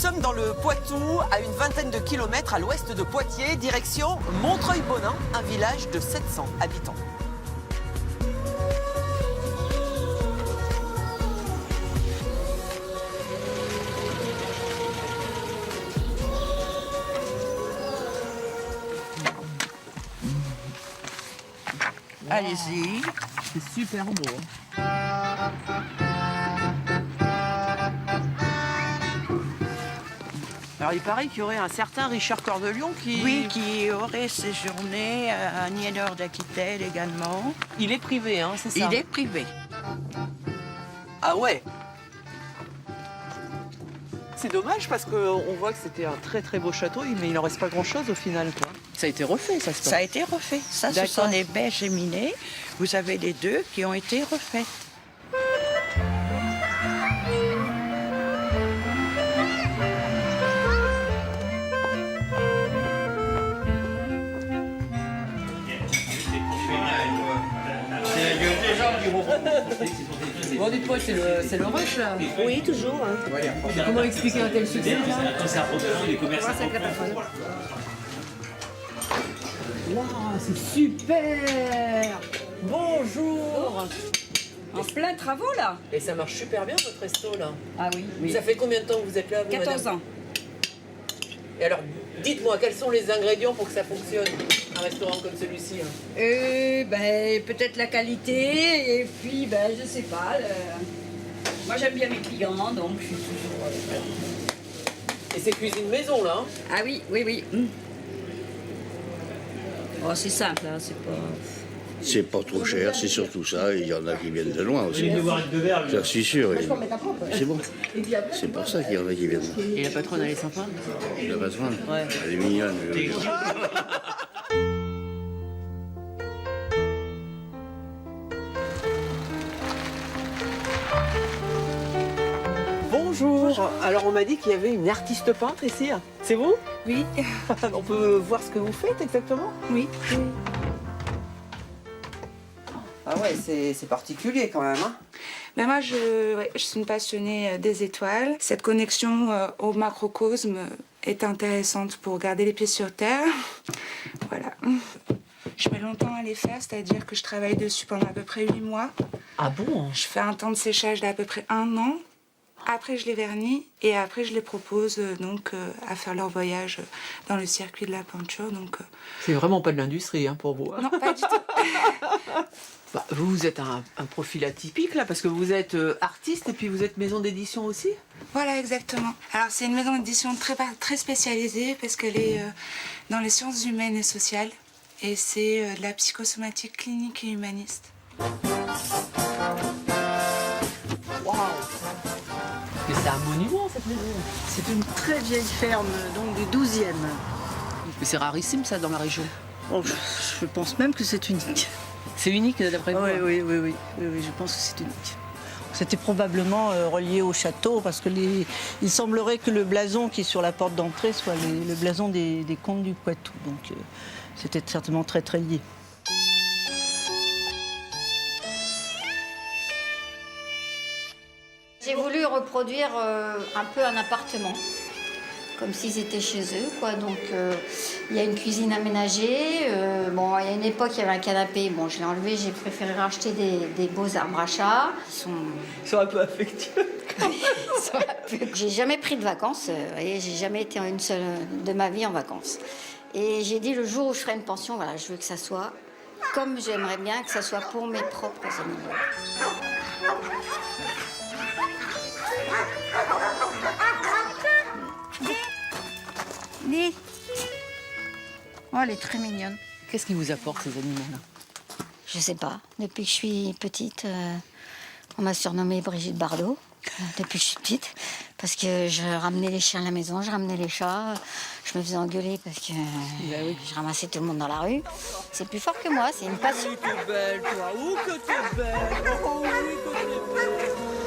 sommes dans le Poitou, à une vingtaine de kilomètres à l'ouest de Poitiers, direction Montreuil-Bonin, un village de 700 habitants. Allez-y, c'est super beau. Alors il paraît qu'il y aurait un certain Richard Cœur de Lion qui... Oui, qui aurait séjourné à Nienor d'Aquitaine également. Il est privé, hein, c'est ça? Il est privé. Ah ouais. C'est dommage parce qu'on voit que c'était un très très beau château, mais il n'en reste pas grand-chose au final, quoi. Ça a été refait, ça se passe. Ça a été refait. Ça, ce D'accord. sont les baies géminées. Vous avez les deux qui ont été refaits. Bon, dites-moi, c'est le rush là? Oui, toujours. Hein. Comment expliquer un tel succès? Waouh, c'est super! Bonjour! En plein travaux là? Et ça marche super bien votre resto là. Ah oui, oui. Ça fait combien de temps que vous êtes là, vous, 14 madame? ans. Et alors, dites-moi, quels sont les ingrédients pour que ça fonctionne, un restaurant comme celui-ci, hein? Peut-être la qualité et puis je sais pas. Moi j'aime bien mes clients donc je suis toujours. Et c'est cuisine maison là, hein? Ah oui, oui, oui. Oh, c'est simple, hein, c'est pas. C'est pas trop cher, c'est surtout ça. Il y en a qui viennent de loin aussi. J'en suis sûr. C'est bon. C'est pour ça qu'il y en a qui viennent. Et la patronne, elle est sympa? La patronne, Ouais. elle est mignonne. Bonjour. Alors on m'a dit qu'il y avait une artiste peintre ici. C'est vous? Oui, On peut voir ce que vous faites exactement? oui. Ah ouais, c'est particulier quand même, hein? Ben moi, je suis une passionnée des étoiles. Cette connexion au macrocosme est intéressante pour garder les pieds sur terre. Voilà. Je mets longtemps à les faire, c'est-à-dire que je travaille dessus pendant à peu près 8 mois. Ah bon? Je fais un temps de séchage d'à peu près 1 an. Après, je les vernis et après, je les propose à faire leur voyage dans le circuit de la peinture. C'est vraiment pas de l'industrie, hein, pour vous. Non, pas du tout. Bah, vous êtes un profil atypique là, parce que vous êtes artiste et puis vous êtes maison d'édition aussi? Voilà, exactement. Alors, c'est une maison d'édition très spécialisée parce qu'elle est dans les sciences humaines et sociales. Et c'est de la psychosomatique clinique et humaniste. Waouh! Mais c'est un monument cette maison. C'est une très vieille ferme, donc du 12e. Mais c'est rarissime ça dans la région. Oh, je pense même que c'est unique. C'est unique d'après vous? Oui, je pense que c'est unique. C'était probablement relié au château parce que il semblerait que le blason qui est sur la porte d'entrée soit le blason des comtes du Poitou. Donc c'était certainement très très lié. J'ai voulu reproduire un peu un appartement, comme s'ils étaient chez eux, quoi. Donc, il y a une cuisine aménagée. Bon, il y a une époque, il y avait un canapé. Bon, je l'ai enlevé. J'ai préféré racheter des beaux arbres à chat. Ils sont un peu affectueux. J'ai jamais pris de vacances. Et j'ai jamais été une seule de ma vie en vacances. Et j'ai dit le jour où je ferai une pension, voilà, je veux que ça soit comme j'aimerais bien que ça soit pour mes propres animaux. Né. Oh, elle est très mignonne. Qu'est-ce qui vous apporte ces animaux-là? Je sais pas. Depuis que je suis petite, on m'a surnommée Brigitte Bardot. Depuis que je suis petite. Parce que je ramenais les chiens à la maison, je ramenais les chats. Je me faisais engueuler parce que je ramassais tout le monde dans la rue. C'est plus fort que moi, c'est une passion. Oui, que belle, toi. Oh, que t'es belle. Oh, oui, que t'es belle.